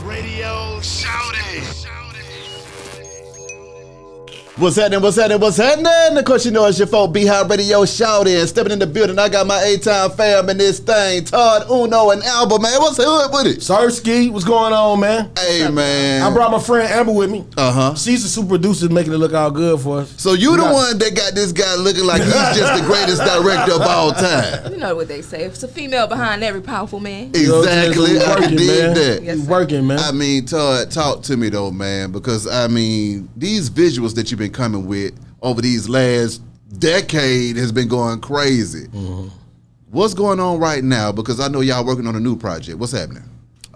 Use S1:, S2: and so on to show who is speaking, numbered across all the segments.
S1: Radio Shouty.
S2: What's happening? Of course, you know it's your folk, Beehive Radio Shouty, and stepping in the building. I got my A-Time fam in this thing, Todd, Uno, and Alba, man. What's the hood with it?
S3: Sirski, what's going on, man?
S2: Hey, man.
S3: I brought my friend Amber with me. She's the super producer, making it look all good for us.
S2: So you the one that got this guy looking like he's just the greatest director of all time.
S4: You know what they say. It's a female behind every powerful man.
S2: Exactly. I can dig that.
S4: Yes,
S3: He's working, man.
S2: I mean, Todd, talk to me though, man, because I mean, these visuals that you've been coming with over these last decade has been going crazy. Mm-hmm. What's going on right now? Because I know y'all working on a new project. What's happening?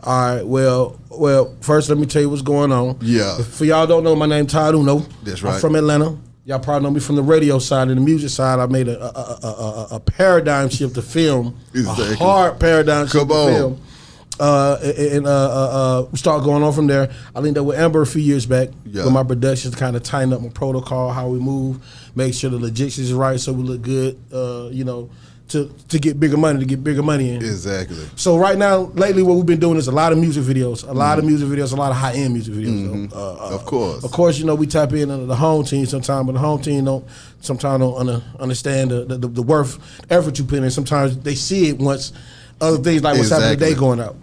S3: All right, well, first let me tell you what's going on.
S2: Yeah.
S3: For y'all don't know, my name Todd Uno.
S2: That's right.
S3: I'm from Atlanta. Y'all probably know me from the radio side and the music side. I made a paradigm shift to film. Exactly. A hard paradigm shift to film. We started going on from there. I linked up with Amber a few years back with my production to kind of tighten up my protocol, how we move, make sure the logistics is right so we look good, to get bigger money, in.
S2: Exactly.
S3: So right now, lately what we've been doing is a lot of music videos, a lot of high-end music videos.
S2: Of course.
S3: Of course, you know, we tap into the home team sometimes, but the home team don't understand the worth, effort you put in. Sometimes they see it once other things like what's happening today going up.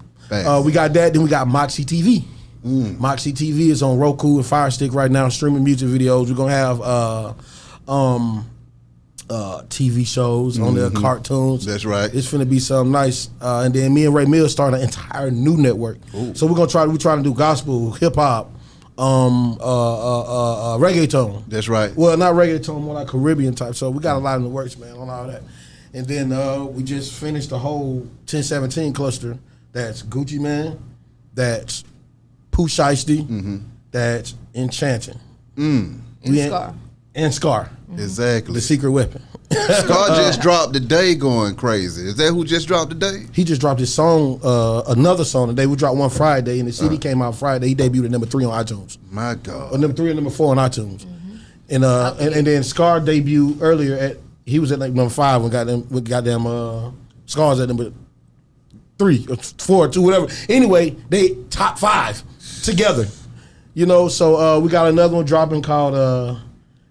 S3: We got that, then we got Moxie TV. Moxie TV is on Roku and Fire Stick right now, streaming music videos. We're gonna have TV shows on there, cartoons.
S2: That's right.
S3: It's finna be something nice. And then me and Ray Mills started an entire new network. Ooh. So we're trying to do gospel, hip hop, reggaeton.
S2: That's right.
S3: Well, not reggaeton, more like Caribbean type. So we got a lot in the works, man, on all that. And then we just finished the whole 1017 cluster. That's Gucci Man, that's Pooh Shiesty, that's Enchanting.
S4: And Scar.
S3: And Scar.
S2: Exactly.
S3: The secret weapon.
S2: Scar just dropped today going crazy. Is that who just dropped today?
S3: He just dropped his song, another song today. We dropped one Friday, and the CD came out Friday. He debuted at number 3 on iTunes.
S2: My God.
S3: Or number 3 and number 4 on iTunes. And then Scar debuted earlier he was at like number 5 when goddamn Scar's at number 3 or 4 or 2, whatever. Anyway, they top 5 together. You know, so we got another one dropping called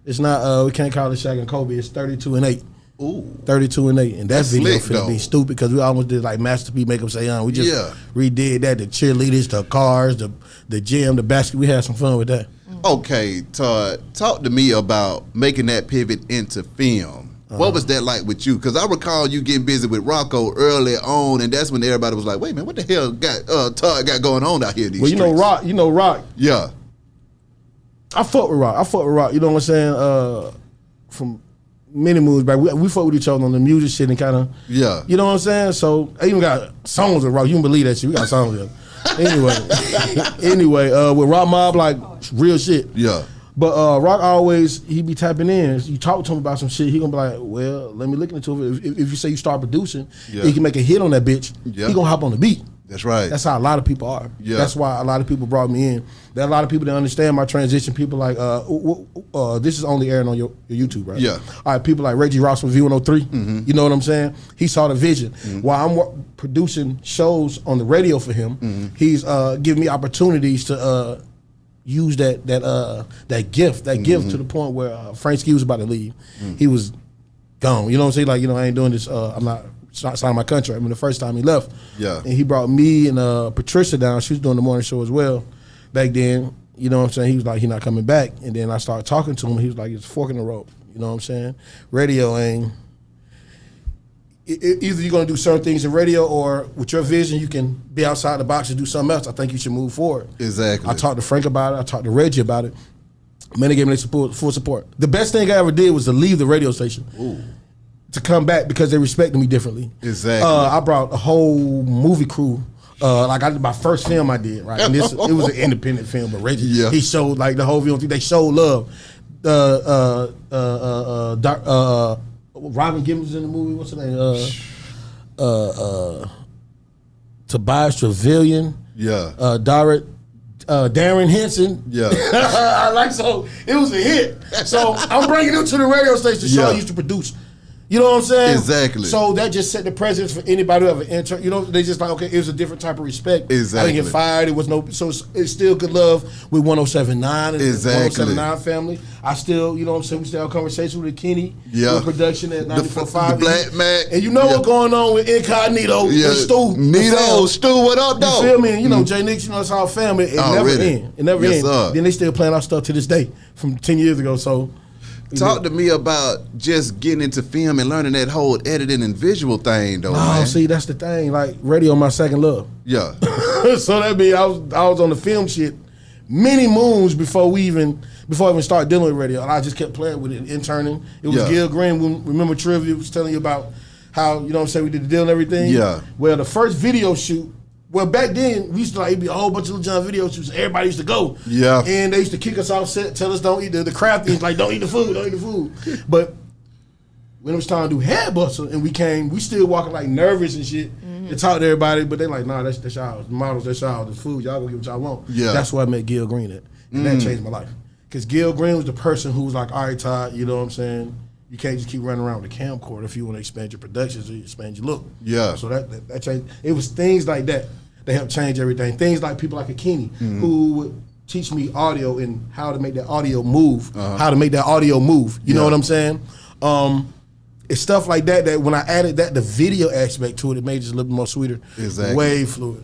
S3: it's not we can't call it Shaq and Kobe, it's 32 and 8. Ooh. 32 and 8. And that video finna be stupid because we almost did like Master P Make 'Em Say we just redid that, the cheerleaders, the cars, the gym, the basket. We had some fun with that.
S2: Okay, Todd, talk to me about making that pivot into film. What was that like with you? Because I recall you getting busy with Rocco early on, and that's when everybody was like, "Wait, man, what the hell Todd got going on out here?"
S3: Well, you know Rock.
S2: Yeah,
S3: I fuck with Rock. You know what I'm saying? From many moves back, we fuck with each other on the music shit and kind of you know what I'm saying. So I even got songs with Rock. You can believe that shit. We got songs with him. Anyway, with Rock Mob, like real shit.
S2: Yeah.
S3: But Rock always, he be tapping in. You talk to him about some shit, he gonna be like, well, let me look into it. If you say you start producing, he can make a hit on that bitch, he gonna hop on the beat.
S2: That's right.
S3: That's how a lot of people are. Yeah. That's why a lot of people brought me in. There are a lot of people that understand my transition. People like, this is only airing on your YouTube, right?
S2: Yeah.
S3: All right, people like Reggie Ross from V103, you know what I'm saying? He saw the vision. While I'm producing shows on the radio for him, he's giving me opportunities to use that gift to the point where Frank Ski was about to leave. He was gone. You know what I'm saying? Like, you know, I ain't doing this. I'm not signing my contract. I mean, the first time he left. Yeah. And he brought me and Patricia down. She was doing the morning show as well back then. You know what I'm saying? He was like, he's not coming back. And then I started talking to him. He was like, it's a fork in the road. You know what I'm saying? Radio ain't. Either you're going to do certain things in radio or with your vision, you can be outside the box and do something else. I think you should move forward.
S2: Exactly.
S3: I talked to Frank about it. I talked to Reggie about it. Man, they gave me full support. The best thing I ever did was to leave the radio station. Ooh. To come back because they respected me differently.
S2: Exactly.
S3: I brought a whole movie crew. Like I did my first film I did, right? And it was an independent film, but Reggie, he showed like the whole film. They showed love. Robin Gibbons in the movie. What's her name? Tobias Trevelyan.
S2: Yeah.
S3: Darren Henson.
S2: Yeah.
S3: So it was a hit. So I'm bringing him to the radio station. The show I used to produce. You know what I'm saying?
S2: Exactly.
S3: So that just set the precedence for anybody who ever enter. You know, they just like, okay, it was a different type of respect.
S2: Exactly.
S3: I didn't get fired. It was no, so it's still good love with 1079 and
S2: Exactly.
S3: the 1079 family. I still, you know what I'm saying, we still have conversation with Kenny.
S2: Yeah.
S3: With production at 94.5.
S2: The Black Mac.
S3: And you know what's going on with Incognito,
S2: Yeah.
S3: with Stu.
S2: Nito, Stu, what up,
S3: You
S2: though?
S3: feel me? And, you know, Jay Nix, you know, it's our family. It never
S2: Already.
S3: ends. It never
S2: Yes,
S3: ends.
S2: sir.
S3: Then they still playing our stuff to this day from 10 years ago. So
S2: Talk to me about just getting into film and learning that whole editing and visual thing, though, man.
S3: see, that's the thing. Like, radio my second love.
S2: Yeah.
S3: So that means I was on the film shit many moons before I even started dealing with radio. And I just kept playing with it, interning. It was
S2: Yeah.
S3: Gil Green. Remember Trivia was telling you about how, you know what I'm saying, we did the deal and everything?
S2: Yeah.
S3: Well, the first video shoot, well, back then, we used to like, it'd be a whole bunch of little John video shoots. Everybody used to go.
S2: Yeah.
S3: And they used to kick us off set, tell us don't eat the crafties, like, don't eat the food. But when it was time to do Head Bustle, and we still walking like nervous and shit to talk to everybody, but they like, nah, that's y'all. The models, that's y'all. The food, y'all gonna get what y'all want.
S2: Yeah.
S3: That's why I met Gil Green at. And that changed my life. Because Gil Green was the person who was like, all right, Todd, you know what I'm saying? You can't just keep running around with a camcorder if you want to expand your productions or you expand your look.
S2: Yeah.
S3: So that changed. It was things like that that helped change everything. Things like people like a Kenny who would teach me audio and how to make that audio move, You know what I'm saying? It's stuff like that when I added the video aspect to it, it made it just a little bit more sweeter.
S2: Exactly.
S3: Way fluid.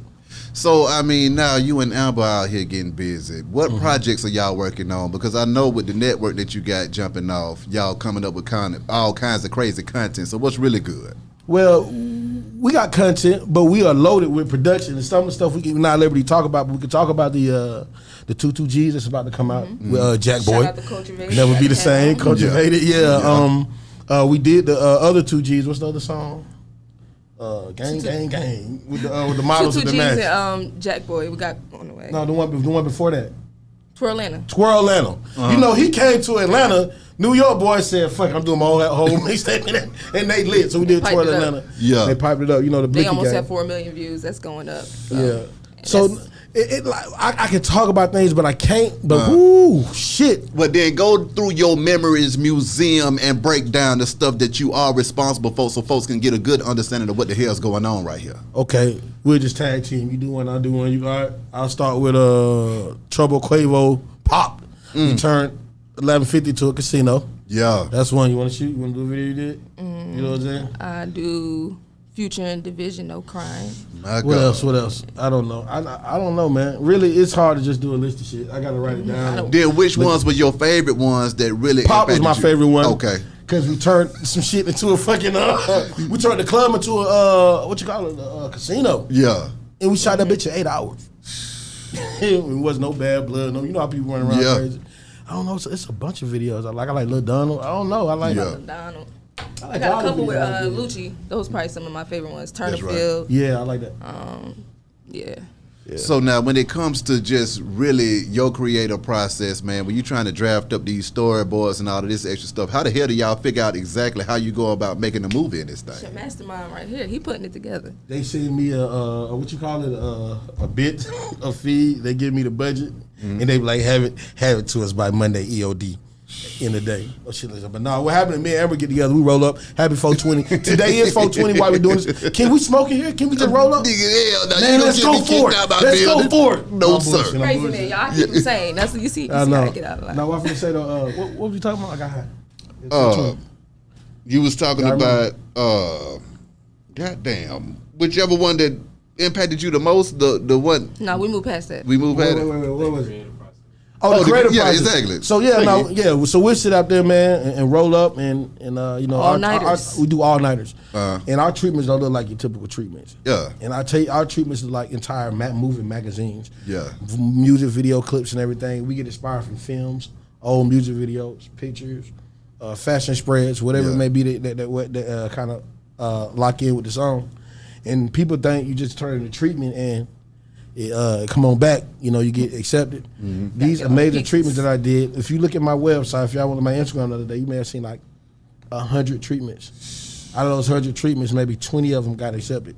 S2: So, I mean, now you and Amber out here getting busy. What projects are y'all working on? Because I know with the network that you got jumping off, y'all coming up with all kinds of crazy content. So what's really good?
S3: Well, we got content, but we are loaded with production. And some of the stuff we can not liberty to talk about, but we can talk about the 22Gs that's about to come out with Jack
S4: Shout
S3: Boy.
S4: out to Cultivated.
S3: Never be the same. Cultivated,
S2: Yeah.
S3: we did the other 2Gs. What's the other song? Gang with the models of the
S4: 2 G's
S3: match.
S4: and Jack Boy, we got on the way.
S3: No, the one before that.
S4: Twirl Atlanta.
S3: Twirl Atlanta. You know, he came to Atlanta. New York boys said, "Fuck, I'm doing my whole mixtape," and they lit. So we did
S4: Piped
S3: Twirl
S4: it up.
S3: Atlanta.
S2: Yeah.
S3: They piped it up. You know the
S4: They
S3: Blicky
S4: almost
S3: gang.
S4: had 4 million views. That's going up.
S3: Yeah.
S4: And
S3: So
S4: that's-
S3: I can talk about things, but I can't. But woo, shit.
S2: But then go through your memories museum and break down the stuff that you are responsible for so folks can get a good understanding of what the hell's going on right here.
S3: Okay, we'll just tag team. You do one, I'll do one. You all right? I'll start with Trouble Quavo Pop. We turned 1150 to a casino.
S2: Yeah.
S3: That's one you want to shoot. You want to do a video you did? You know what I'm saying?
S4: I do Future and Division, No Crime.
S2: My
S3: What
S2: God.
S3: else? What else? I don't know. I don't know, man. Really, it's hard to just do a list of shit. I gotta write it down.
S2: Then which ones were your favorite ones that really
S3: Pop was my
S2: impacted you?
S3: favorite one.
S2: Okay.
S3: Cause we turned some shit into a fucking we turned the club into a what you call it, a casino.
S2: Yeah.
S3: And we shot that bitch in 8 hours. It was no bad blood. No, you know how people run around
S2: Yeah.
S3: crazy. I don't know. It's a bunch of videos. I like Lil Donald. I don't know. I like.
S2: Yeah.
S4: Donald.
S3: I
S4: I
S3: like
S4: got
S3: all
S4: a
S3: the
S4: couple with
S3: videos.
S4: Lucci. Those probably some of my favorite ones.
S2: That's right.
S4: Turnerfield.
S3: Yeah, I like that.
S4: Yeah.
S2: So now when it comes to just really your creative process, man, when you're trying to draft up these storyboards and all of this extra stuff, how the hell do y'all figure out exactly how you go about making a movie in this thing?
S4: Shit, mastermind right here. He putting it together.
S3: They send me a what you call it, a bit, a fee. They give me the budget, and they be like, have it to us by Monday EOD. In the day, oh shit! But no, what happened? Me and Amber get together. We roll up. Happy 420. Today is 420. While we doing this, can we smoke in here? Can we just roll up?
S2: Nigga, hell, now
S3: Man,
S2: you
S3: let's
S2: don't
S3: go
S2: get me
S3: for
S2: kicked
S3: it.
S2: out my
S3: Let's go
S2: building.
S3: for it.
S2: No,
S3: I'm
S2: sir.
S3: bullshitting, I'm
S4: Crazy
S3: bullshitting.
S4: man, y'all. I keep saying. That's what you see. You
S3: I
S4: see how I
S3: know.
S4: get out of line.
S3: Now, what I'm gonna say though? What was you talking about? I got high.
S2: You was talking
S3: Y'all
S2: about goddamn, whichever one that impacted you the most, the one
S4: No, we move past that.
S2: we moved past.
S3: Wait, what was it? Oh,
S2: Oh,
S3: the
S2: the-
S3: creative
S2: yeah,
S3: process.
S2: exactly.
S3: So so we'll sit out there, man, and roll up and you know,
S4: All-nighters.
S3: we do all nighters,
S2: Uh-huh.
S3: and our treatments don't look like your typical treatments.
S2: Yeah.
S3: And I tell you, our treatments are like entire movie magazines.
S2: Yeah.
S3: Music video clips and everything. We get inspired from films, old music videos, pictures, fashion spreads, whatever
S2: Yeah.
S3: it may be that kind of lock in with the song. And people think you just turn into treatment and come on back, you know, you get accepted. These
S4: your
S3: amazing
S4: pictures.
S3: treatments that I did. If you look at my website, if y'all went to my Instagram the other day, you may have seen like 100 treatments. Out of those 100 treatments, maybe 20 of them got accepted.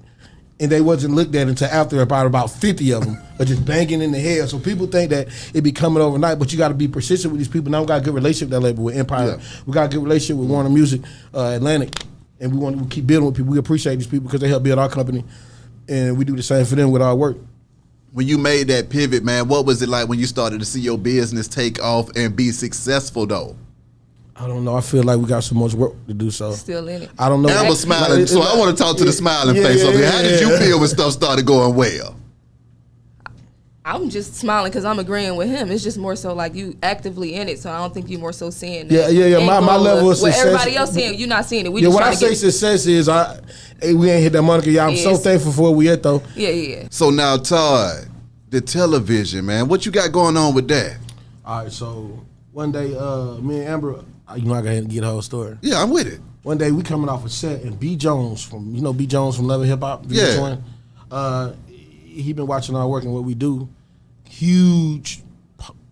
S3: And they wasn't looked at until after about 50 of them are just banging in the head. So people think that it be coming overnight, but you got to be persistent with these people. Now we got a good relationship with that label with Empire.
S2: Yeah.
S3: We got a good relationship with Warner Music, Atlantic. and we want to keep building with people. We appreciate these people because they help build our company, and we do the same for them with our work.
S2: When you made that pivot, man, what was it like when you started to see your business take off and be successful, though?
S3: I don't know. I feel like we got so much work to do. So
S4: Still in it.
S3: I don't know.
S2: Amber smiling, so I want to talk to the smiling face over here. How did you feel when stuff started going well?
S4: I'm just smiling because I'm agreeing with him. It's just more so like you actively in it, so I don't think you more so seeing
S3: Yeah.
S4: end
S3: My
S4: goal
S3: level of
S4: what
S3: success.
S4: everybody else seeing, you're not seeing it. We
S3: Yeah,
S4: just
S3: when I
S4: trying to
S3: say
S4: get
S3: success is, hey, we ain't hit that money. Yeah, I'm so
S4: Yes.
S3: thankful for where we at though.
S4: yeah.
S2: So now, Todd, the television, man, what you got going on with that?
S3: All right, so one day, me and Amber, I gotta get the whole story.
S2: Yeah, I'm with it.
S3: One day we coming off a set and B Jones from B Jones from Love and Hip Hop.
S2: Yeah.
S3: He been watching our work and what we do. Huge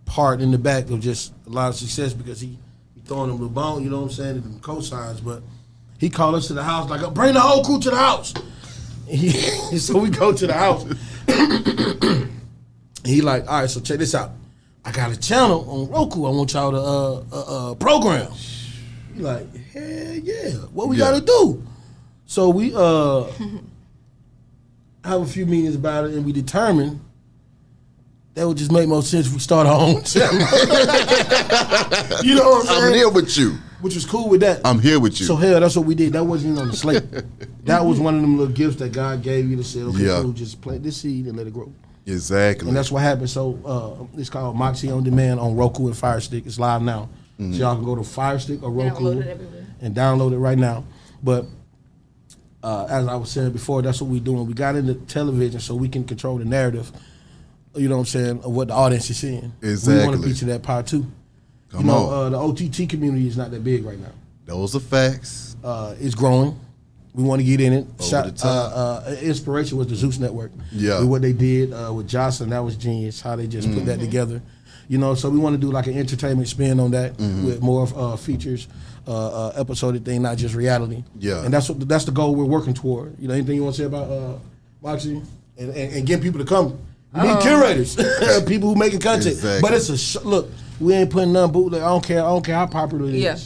S3: part in the back of just a lot of success because he throwing them the bone, you know what I'm saying, and them cosigns. But he called us to the house like, bring the whole crew to the house. So we go to the house. He like, all right, so check this out. I got a channel on Roku. I want y'all to program. He like, hell yeah. What we gotta do? So we have a few meetings about it, and we determined that would just make more sense if we start our own channel. You know what I'm saying?
S2: I'm here with you.
S3: Which was cool with that.
S2: I'm here with you.
S3: So hell, that's what we did. That wasn't even on the slate. That was one of them little gifts that God gave you to say, okay,
S2: Yeah.
S3: cool, just plant this seed and let it grow.
S2: Exactly.
S3: And that's what happened. So it's called Moxie On Demand on Roku and Fire Stick. It's live now. So y'all can go to Fire Stick or Roku
S4: Download it everywhere.
S3: and download it right now. But as I was saying before, that's what we're doing. We got into television so we can control the narrative, you know what I'm saying, of what the audience is seeing. We want
S2: Exactly.
S3: to be to that part too.
S2: Come on.
S3: The OTT community is not that big right now.
S2: Those are facts.
S3: It's growing. We want to get in it.
S2: Over the top.
S3: Inspiration was the Zeus Network.
S2: Yeah.
S3: With what they did with Jocelyn, that was genius. How they just put that together. So we want to do like an entertainment spin on that with more features, episodic thing, not just reality.
S2: Yeah.
S3: And that's the goal we're working toward. Anything you want to say about Moxie and getting people to come? We need curators, people who making content.
S2: Exactly.
S3: But it's look. We ain't putting none bootleg. I don't care how popular it is.
S4: Yeah.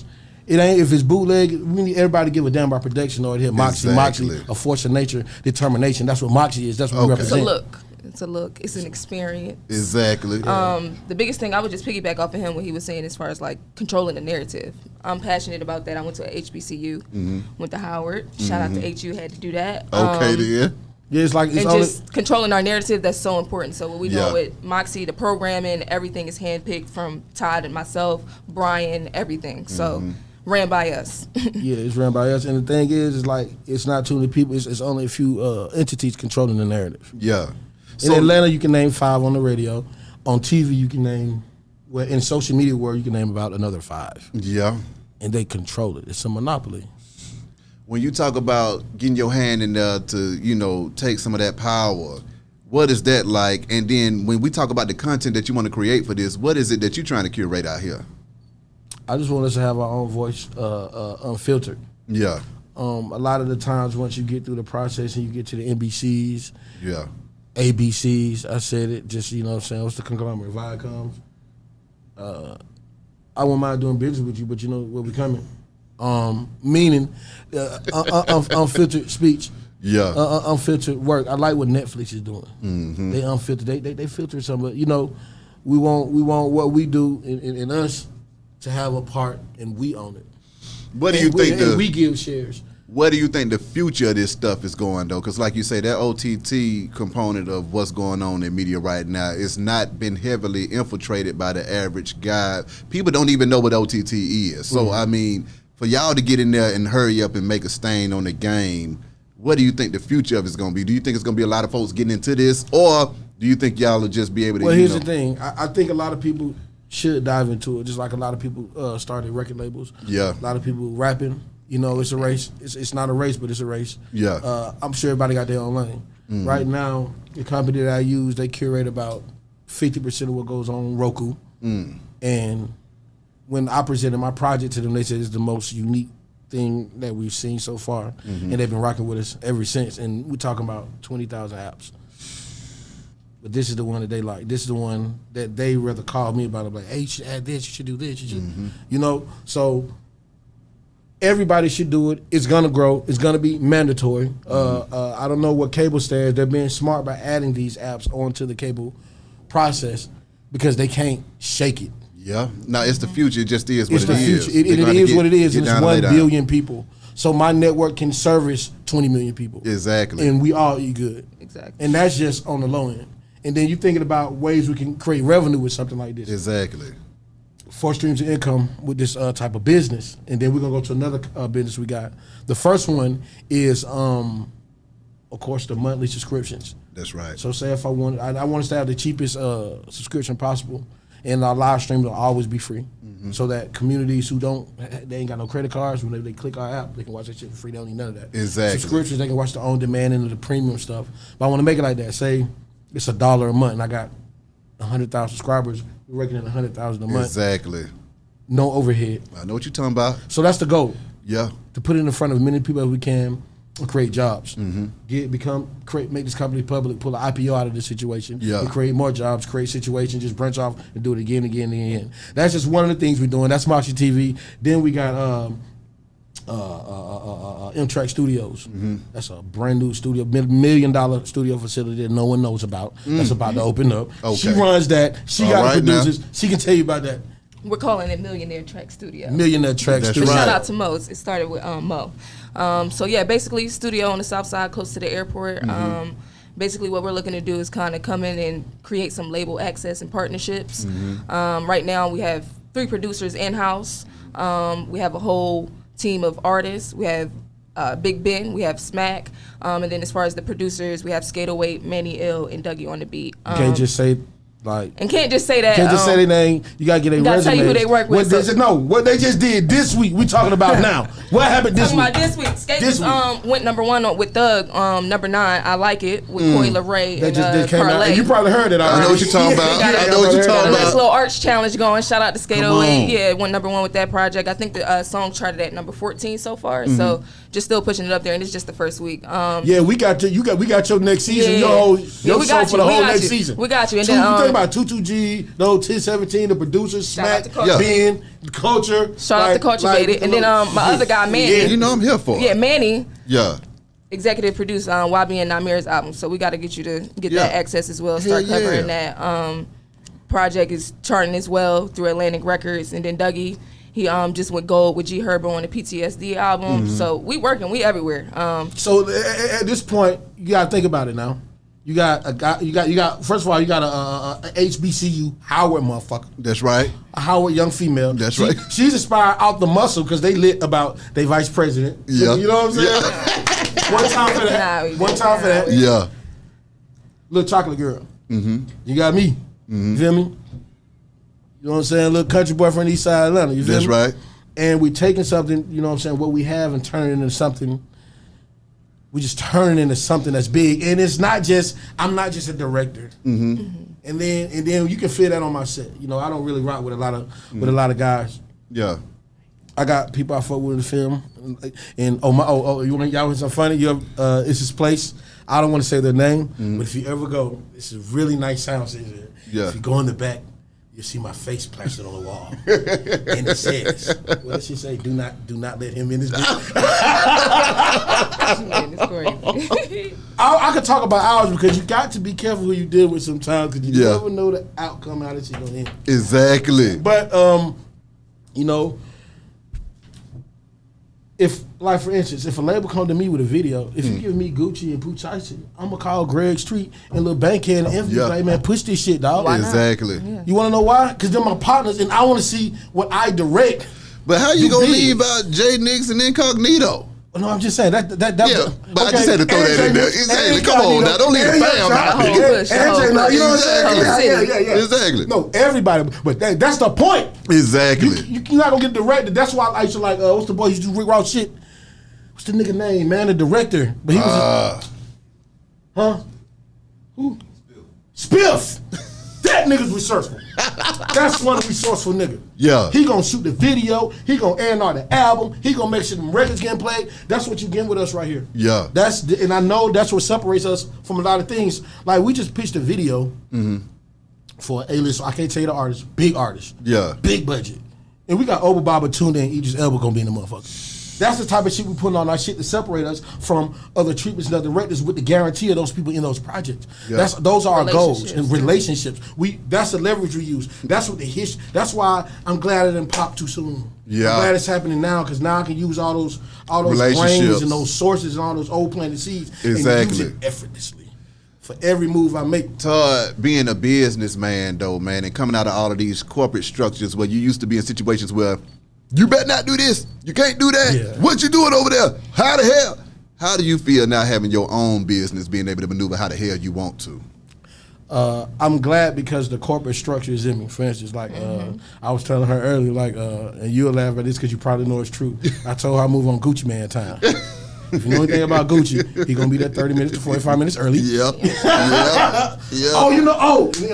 S3: It ain't if it's bootleg. We need everybody to give a damn about production or hit Moxie.
S2: Exactly.
S3: Moxie, a force of nature, determination. That's what Moxie is. That's what we
S2: Okay.
S4: It's a
S3: represent.
S4: look. It's a look. It's an experience.
S2: Exactly.
S4: The biggest thing I would just piggyback off of him what he was saying as far as like controlling the narrative. I'm passionate about that. I went to HBCU, went to Howard. Shout out to HU, had to do that.
S2: Okay, then.
S3: Yeah, it's like it's
S4: And
S3: only,
S4: just controlling our narrative, that's so important. So what we
S2: Yeah.
S4: doing with Moxie, the programming, everything is handpicked from Todd and myself, Brian, everything. So ran by us.
S3: yeah, it's ran by us. And the thing is like it's not too many people. It's only a few entities controlling the narrative.
S2: Yeah.
S3: In Atlanta, you can name 5 on the radio. On TV, you can name. Well, in social media world, you can name about another 5.
S2: Yeah.
S3: And they control it. It's a monopoly.
S2: When you talk about getting your hand in there to, take some of that power, what is that like? And then when we talk about the content that you want to create for this, what is it that you're trying to curate out here?
S3: I just want us to have our own voice, unfiltered.
S2: Yeah.
S3: A lot of the times, once you get through the process and you get to the NBCs,
S2: Yeah.
S3: ABCs, I said it, just, you know what I'm saying, what's the conglomerate, Viacoms? I wouldn't mind doing business with you, but you know where we coming. Meaning, unfiltered speech.
S2: Yeah.
S3: Unfiltered work. I like what Netflix is doing.
S2: Mm-hmm.
S3: They unfiltered. They filter some, but we want what we do in us to have a part, and we own it.
S2: What do you think
S3: and we give shares.
S2: Where do you think the future of this stuff is going, though? Because like you say, that OTT component of what's going on in media right now is not been heavily infiltrated by the average guy. People don't even know what OTT is. So, I mean, for y'all to get in there and hurry up and make a stain on the game, what do you think the future of it is going to be? Do you think it's going to be a lot of folks getting into this? Or do you think y'all will just be able to,
S3: Well, here's the thing. I think a lot of people should dive into it, just like a lot of people started record labels.
S2: Yeah.
S3: A lot of people rapping. It's a race. It's not a race, but it's a race.
S2: Yeah.
S3: I'm sure everybody got their own lane. Right now, the company that I use, they curate about 50% of what goes on Roku. And when I presented my project to them, they said it's the most unique thing that we've seen so far. And they've been rocking with us ever since. And we're talking about 20,000 apps. But this is the one that they like. This is the one that they rather call me about. I'm like, hey, you should add this, you should do this. You should, So Everybody should do it. It's gonna grow. It's gonna be mandatory. I don't know what cable stairs. They're being smart by adding these apps onto the cable process because they can't shake it.
S2: Yeah. No, it's the future. It just is what
S3: It's
S2: it
S3: the
S2: is.
S3: future. It
S2: They're
S3: is
S2: gonna
S3: what it is.
S2: get
S3: And
S2: down
S3: it's
S2: and
S3: 1
S2: lay down.
S3: billion people. So my network can service 20 million people.
S2: Exactly.
S3: And we all eat good.
S4: Exactly.
S3: And that's just on the low end. And then you're thinking about ways we can create revenue with something like this.
S2: Exactly.
S3: 4 streams of income with this type of business. And then we're going to go to another business we got. The first one is, of course, the monthly subscriptions.
S2: That's right.
S3: So say if I want us to have the cheapest subscription possible, and our live streams will always be free, so that communities who they ain't got no credit cards, when they click our app, they can watch that shit for free. They don't need none of that.
S2: Exactly.
S3: Subscriptions, they can watch the on demand and the premium stuff. But I want to make it like that. Say it's $1 a month, and I got 100,000 subscribers. We're reckoning 100,000 a month.
S2: Exactly.
S3: No overhead.
S2: I know what you're talking about.
S3: So that's the goal.
S2: Yeah.
S3: To put it in front of as many people as we can and create jobs. Make this company public, pull an IPO out of this situation,
S2: Yeah.
S3: and create more jobs, create situations, just branch off and do it again and again and again. That's just one of the things we're doing. That's Moxie TV. Then we got M-Track Studios. That's a brand new studio, $1 million studio facility that no one knows about. That's about to open up.
S2: Okay.
S3: She runs that. She
S2: All
S3: got
S2: right now.
S3: producers. She can tell you about that.
S4: We're calling it Millionaire Track Studio.
S3: Millionaire Track
S2: That's
S3: Studio.
S2: right.
S4: Shout out to Mo. It started with Mo. So yeah, basically studio on the south side, close to the airport. Basically what we're looking to do is kind of come in and create some label access and partnerships. Right now we have 3 producers in-house. We have a whole team of artists. We have Big Ben, we have Smack, and then as far as the producers, we have Skaterweight, Manny Ill, and Dougie on the beat.
S3: You can't just say like.
S4: And can't just say that.
S3: Can't just say their name. You gotta get a
S4: gotta
S3: resume.
S4: tell you who they work with,
S3: What they just did this week. We talking about now. What happened this
S4: Talking
S3: week?
S4: about this week, Skate
S3: This
S4: went #1 with Thug. #9, I Like It with Coi Leray
S3: That
S4: and
S3: just came out.
S4: Parlay.
S3: And you probably heard it already.
S2: I know what you're talking about.
S4: Yeah,
S2: I know what you're
S4: Got
S2: talking
S4: a nice
S2: about.
S4: little arch challenge going. Shout out to Skate
S2: Come on.
S4: 08. Yeah, went #1 with that project. I think the song charted at number 14 so far. So just still pushing it up there, and it's just the first week.
S3: Yeah, we got we got your next season.
S4: Yeah.
S3: Your
S4: Yeah, we
S3: show
S4: got
S3: for
S4: you.
S3: the
S4: We
S3: whole
S4: got
S3: next
S4: you.
S3: season.
S4: We got you. And
S3: You
S4: then,
S3: think about 22G, those 1017, the producers,
S4: Shout out
S3: Smack,
S4: to Culture.
S3: Ben, the Culture.
S4: Shout out to Culture Baby. And then my other guy, Manny.
S2: Yeah, you know I'm here for it.
S4: Yeah, Manny.
S2: Yeah.
S4: Executive produced YB and Namir's album, so we got to get you to get
S2: Yeah.
S4: that access as well. Start
S2: Hell yeah.
S4: covering that. Project is charting as well through Atlantic Records, and then Dougie, he just went gold with G Herbo on the PTSD album. So we working, we everywhere.
S3: So at this point, you gotta think about it now. You got a guy. You got. First of all, you got a HBCU Howard motherfucker.
S2: That's right.
S3: A Howard young female.
S2: That's right.
S3: She's inspired out the muscle because they lit about their vice president.
S2: Yeah.
S3: You know what I'm saying? One time for that.
S4: Nah,
S3: One time for that.
S2: Yeah.
S3: Little chocolate girl. You got me. You feel me? You know what I'm saying? Little country boy from the east side of Atlanta. You feel
S2: That's
S3: me?
S2: right.
S3: And we taking something, you know what I'm saying, what we have and turning it into something. We just turn it into something that's big. And it's not just, I'm not just a director. And then you can feel that on my set. You know, I don't really rock with a lot of guys.
S2: Yeah.
S3: I got people I fuck with in the film, and you want y'all want something funny? It's this place. I don't want to say their name, but if you ever go, it's a really nice sound system.
S2: Yeah.
S3: If you go in the back, you'll see my face plastered on the wall, and it says, "What does she say? Do not let him in this bitch."
S4: Man, it's crazy.
S3: I could talk about hours because you got to be careful who you deal with sometimes because you
S2: Yeah.
S3: never know the outcome how this shit gonna end.
S2: Exactly.
S3: But you know, if like for instance, if a label come to me with a video, if you give me Gucci and Pooh Shiesty, I'm gonna call Greg Street and Lil Bankhead and Infamy,
S2: Yeah.
S3: like, man, push this shit, dog.
S4: Why not?
S2: Exactly.
S4: Yeah.
S3: You wanna know why? Because they're my partners and I wanna see what I direct.
S2: But how you
S3: You
S2: gonna
S3: big.
S2: leave out Jay Nix and Incognito?
S3: No, I'm just saying that.
S2: Yeah, but I just had to throw that in there. Exactly. Come on now, don't leave the fam out.
S4: The whole push, the whole
S3: You know what I'm saying?
S2: Exactly.
S3: Yeah.
S2: Exactly.
S3: No, everybody, but that's the point.
S2: Exactly.
S3: You're not gonna get directed. That's why I used to like, what's the boy who used to do Rick Ross shit? What's the nigga name, man? The director. But he was huh? Who? Spiff. That nigga's resourceful. That's one resourceful nigga.
S2: Yeah.
S3: He gonna shoot the video. He gonna A&R the album. He gonna make sure them records getting played. That's what you getting with us right here.
S2: Yeah.
S3: And I know that's what separates us from a lot of things. Like we just pitched a video for an A-list. I can't tell you the artist. Big artist.
S2: Yeah.
S3: Big budget. And we got Oba Baba, Tuna, and Idris Elba gonna be in the motherfucker. That's the type of shit we put on our shit to separate us from other treatments and other directors with the guarantee of those people in those projects.
S2: Yeah.
S3: Those are our goals and
S4: Relationships.
S3: relationships. That's the leverage we use. That's what the history. That's why I'm glad it didn't pop too soon.
S2: Yeah.
S3: I'm glad it's happening now because now I can use all those brains and those sources and all those old planted seeds and use it effortlessly for every move I make.
S2: Todd, being a businessman though, man, and coming out of all of these corporate structures where you used to be in situations where you better not do this, you can't do that.
S3: Yeah.
S2: What you doing over there? How the hell? How do you feel now having your own business, being able to maneuver how the hell you want to?
S3: I'm glad because the corporate structure is in me. For instance, like I was telling her earlier, like, and you'll laugh at this because you probably know it's true. I told her I move on Gucci Man time. If you know anything about Gucci, he gonna be there 30 minutes to 45 minutes early.
S2: Yep.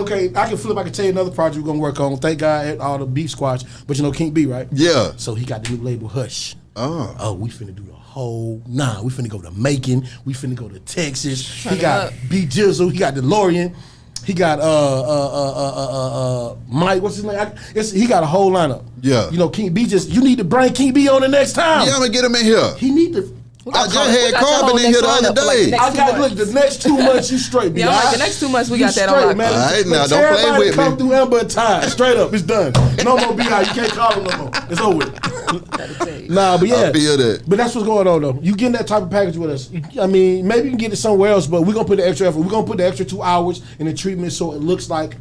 S3: Okay, I can tell you another project we're gonna work on. Thank God all the beef squash, but you know King B, right?
S2: Yeah.
S3: So he got the new label Hush.
S2: Oh,
S3: We finna do the whole we finna go to Macon, we finna go to Texas.
S4: Turn
S3: He got
S4: it up.
S3: B Jizzle, he got DeLorean, he got Mike, what's his name? He got a whole lineup.
S2: Yeah.
S3: You know, King B you need to bring King B on the next time.
S2: yeah, I'm gonna get him in here.
S3: He need to
S2: I just had Carbon in here the other day.
S3: the next 2 months you straight.
S4: Yeah, I'm like, the next 2 months we got that on lock.
S3: man.
S2: All right, now,
S3: But
S2: don't play
S3: everybody
S2: with
S3: come
S2: me.
S3: through Amber and Todd. Straight up, it's done. No more BI. You can't call him no more. It's over with. Nah, but yeah.
S2: I feel that.
S3: But that's what's going on though. You getting that type of package with us. I mean, maybe you can get it somewhere else, but we're gonna put the extra effort. We're gonna put the extra 2 hours in the treatment so it looks like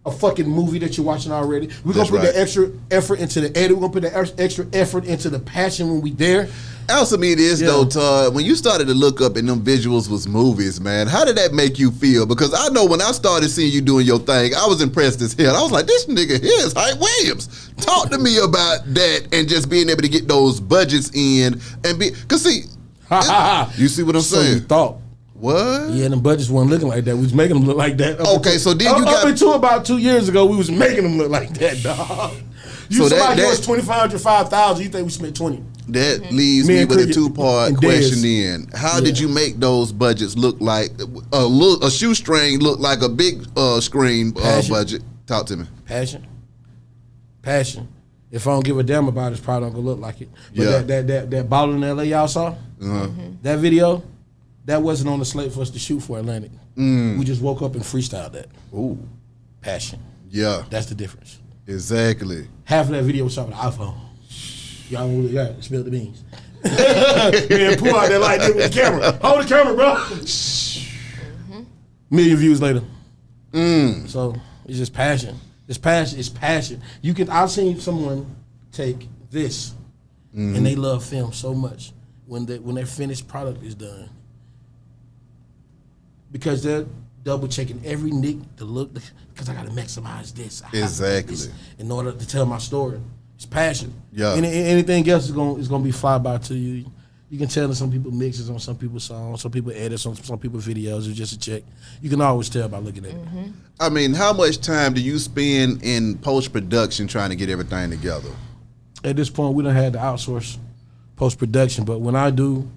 S3: a fucking movie that you're watching already. We're gonna
S2: That's
S3: put
S2: right.
S3: the extra effort into the edit. We're gonna put the extra effort into the passion when we there.
S2: Answer me this
S3: Yeah.
S2: though, Todd. When you started to look up and them visuals was movies, man, how did that make you feel? Because I know when I started seeing you doing your thing, I was impressed as hell. I was like, this nigga here is Hype Williams. Talk to me about that and just being able to get those budgets in and be, cause see, you see what I'm
S3: So you
S2: saying?
S3: thought.
S2: What?
S3: Yeah, them budgets weren't looking like that. We was making them look like that.
S2: Okay, so then you
S3: up
S2: got-
S3: until about 2 years ago, we was making them look like that, dog. You
S2: So
S3: somebody
S2: that-
S3: give us 2,500, 5,000. You think we spent 20?
S2: That leaves
S3: Me
S2: me
S3: and
S2: with a
S3: Cricket
S2: 2-part
S3: and
S2: question
S3: Dez.
S2: then. How did you make those budgets look like a shoestring look like a big screen
S3: Passion.
S2: budget? Talk to me.
S3: Passion. If I don't give a damn about it, it's probably not gonna look like it. But
S2: Yeah.
S3: that ball in LA y'all saw, that video, that wasn't on the slate for us to shoot for Atlantic. We just woke up and freestyled that.
S2: Ooh,
S3: Passion.
S2: yeah,
S3: That's the difference.
S4: Exactly.
S3: Half of that video was shot with an iPhone. Y'all really got it. Spill the beans. Me and Pooh out there like this with the camera. Hold the camera, bro. Million views later. So it's just passion. It's passion. It's passion. You can. I've seen someone take this, and they love film so much when their finished product is done, because they're double checking every nick to look, because I got to maximize this. I have to do
S2: Exactly.
S3: this in order to tell my story. It's passion.
S2: Yeah.
S3: Anything else is gonna be fly by to you. You can tell that some people mixes on some people's songs, some people edits on some people's videos. It's just a check. You can always tell by looking at it.
S2: I mean, how much time do you spend in post-production trying to get everything together?
S3: At this point, we don't have to outsource post production, but when I do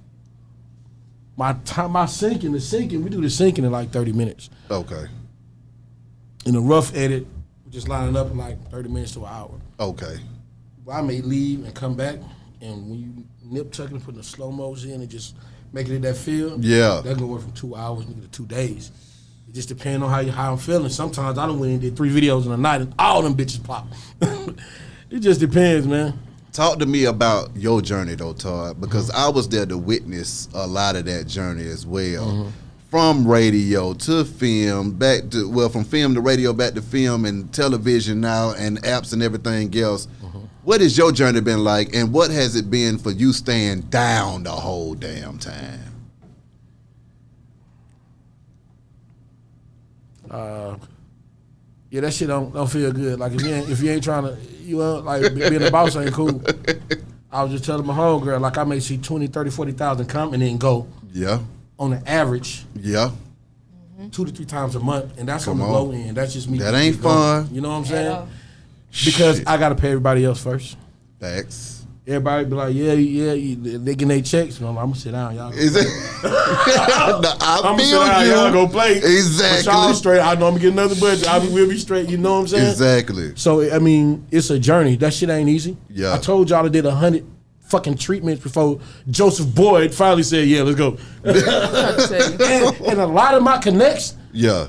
S3: my syncing, we do the syncing in like 30 minutes.
S2: Okay.
S3: In a rough edit, we just line it up in like 30 minutes to an hour.
S2: Okay.
S3: I may leave and come back, and when you nip tucking and putting the slow mos in and just making it that feel,
S2: Yeah.
S3: that's gonna work from 2 hours nigga, to 2 days. It just depends on how I'm feeling. Sometimes I done went and did 3 videos in a night and all them bitches pop. It just depends, man.
S2: Talk to me about your journey though, Todd, because I was there to witness a lot of that journey as well. From radio to film, from film to radio, back to film and television now and apps and everything else. What has your journey been like, and what has it been for you staying down the whole damn time?
S3: Yeah, that shit don't feel good. Like if you ain't trying to, like being a boss ain't cool. I was just telling my homegirl, like I may see 20, 30, 40,000 come and then go
S2: Yeah,
S3: on the average
S2: yeah.
S3: 2 to 3 times a month, and that's
S2: Come
S3: on the
S2: on.
S3: low end. That's just me.
S2: That ain't fun.
S3: You know what I'm
S4: At
S3: saying?
S4: all.
S3: Because I got to pay everybody else first.
S2: Facts.
S3: Everybody be like, yeah, they getting their checks. I'm gonna sit down, y'all.
S2: Is it? No, I
S3: I'm gonna sit
S2: feel
S3: down, y'all
S2: you.
S3: go play.
S2: Exactly.
S3: But y'all straight. I know I'm gonna get another budget. We'll be straight. You know what I'm saying?
S2: Exactly.
S3: So I mean, it's a journey. That shit ain't easy.
S2: Yeah.
S3: I told y'all I did 100 fucking treatments before Joseph Boyd finally said, "Yeah, let's go." and a lot of my connects,
S2: Yeah.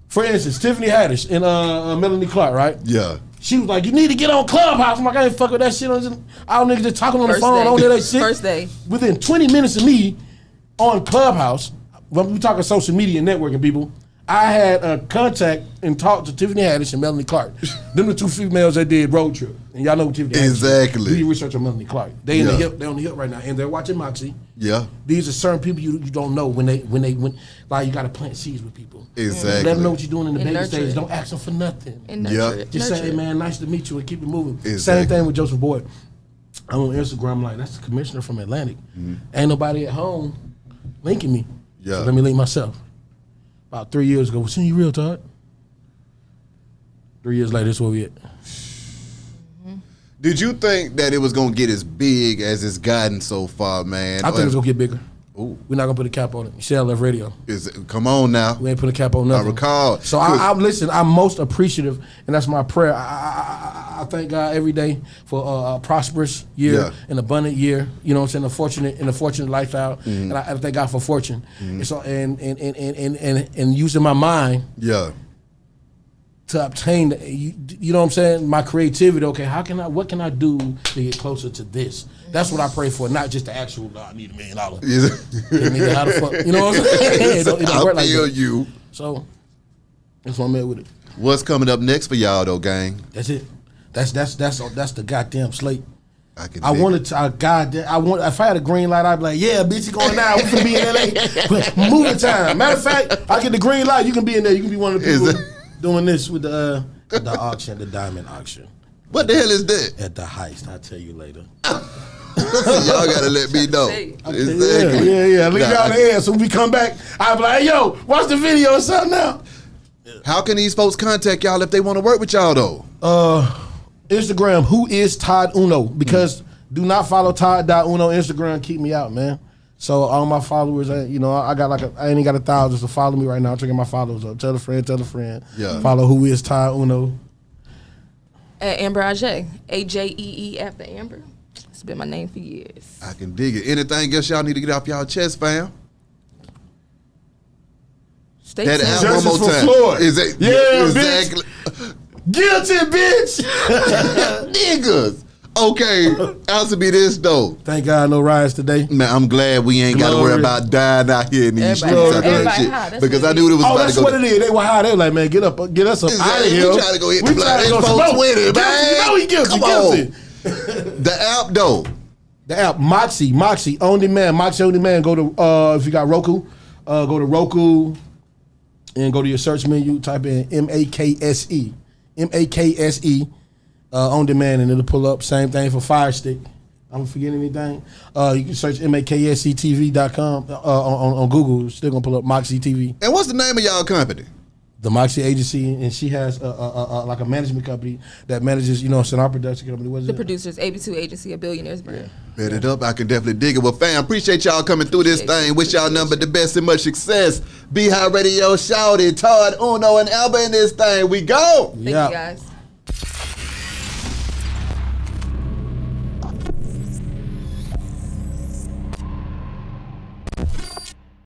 S3: for instance, Tiffany Haddish and Melanie Clark, right?
S2: Yeah.
S3: She was like, "You need to get on Clubhouse." I'm like, "I ain't fuck with that shit. I don't niggas just talking on the phone. I don't hear that shit."
S4: First day.
S3: Within 20 minutes of me on Clubhouse, when we talking social media and networking, people, I had a contact and talked to Tiffany Haddish and Melanie Clark. Them the two females that did Road Trip, and y'all know what Tiffany Haddish is.
S2: Exactly.
S3: Do your research on Melanie Clark. They in the hip. They on the hip right now, and they're watching Moxie.
S2: Yeah.
S3: These are certain people you don't know when like you got to plant seeds with people.
S2: Exactly.
S3: Let them know what you're doing in the baby
S4: nurture
S3: stage.
S4: it.
S3: Don't ask them for nothing.
S4: And nurture it.
S3: Just say, "Hey man, nice to meet you," and keep it moving.
S2: Exactly.
S3: Same thing with Joseph Boyd. I'm on Instagram, I'm like, that's the commissioner from Atlantic. Ain't nobody at home linking me.
S2: Yeah.
S3: So let me link myself. About 3 years ago, was you real, Todd? 3 years later, this is where we at.
S2: Did you think that it was gonna get as big as it's gotten so far, man?
S3: I think it's gonna get bigger.
S2: Ooh.
S3: We're not gonna put a cap on it. You see, I left radio.
S2: Come on now.
S3: We ain't put a cap on nothing.
S2: I recall.
S3: So listen, I'm most appreciative, and that's my prayer. I thank God every day for a prosperous year, an abundant year. You know what I'm saying? A fortunate lifestyle, and I thank God for fortune. And so and using my mind.
S2: Yeah.
S3: To obtain, you know what I'm saying, my creativity. Okay, what can I do to get closer to this? That's what I pray for, not just the actual. I need $1 million. Nigga, how the fuck? You know what I'm saying? It don't work like that.
S2: You.
S3: So that's what I'm at with it.
S2: What's coming up next for y'all though, gang?
S3: That's it. That's the goddamn slate.
S2: If I had a green light, I'd be like, "Yeah, bitch, you going now? We finna be in LA. Moving time." Matter of fact, I get the green light. You can be in there. You can be one of the people doing this with the auction, the diamond auction. What the hell is that?
S3: At the heist. I'll tell you later.
S2: Y'all gotta let me know.
S3: Exactly. Yeah. Leave y'all the air. So when we come back, I'll be like, "Hey, yo, watch the video or something now."
S2: How can these folks contact y'all if they want to work with y'all though?
S3: Instagram, who is Todd Uno? Because do not follow Todd.Uno Instagram. Keep me out, man. So all my followers, I got I ain't got 1,000, so follow me right now. I'm checking my followers up. Tell a friend.
S2: Yeah.
S3: Follow who is Todd Uno.
S4: At Amber Ajee. AJEE after Amber. It's been my name for years.
S2: I can dig it. Anything else y'all need to get off y'all chest, fam?
S4: Stay
S2: That
S4: tuned.
S2: album one more time.
S3: Floyd.
S2: Yeah, exactly.
S3: Guilty, bitch.
S2: Niggas. Okay, answer me this though.
S3: Thank God no riots today.
S2: Man, I'm glad we ain't got to worry about dying out here in these streets after that shit. Because I knew it was about to go.
S3: That's what it is. They were high. They were like, "Man, get us up out of here."
S2: We trying to go hit the block. It's 420, man.
S3: You know he guilty.
S2: The app though.
S3: The app Moxie on demand. Moxie on demand. Go to if you got Roku, go to Roku and go to your search menu. Type in MAKSE on demand, and it'll pull up. Same thing for Fire Stick. I'm forgetting anything. You can search MAKSETV.com on Google. It's still gonna pull up Moxie TV.
S2: And what's the name of y'all company?
S3: The Moxie Agency, and she has like a management company that manages, our production company. What is
S4: The
S3: it?
S4: producers, AB2 Agency, a Billionaires Brand.
S2: Bet it up. I can definitely dig it. Well, fam, appreciate y'all coming through this thing. Wish y'all nothing but the best and much success. Be High Radio, Shouty, Todd, Uno, and Alba in this thing. We go.
S4: Thank you guys.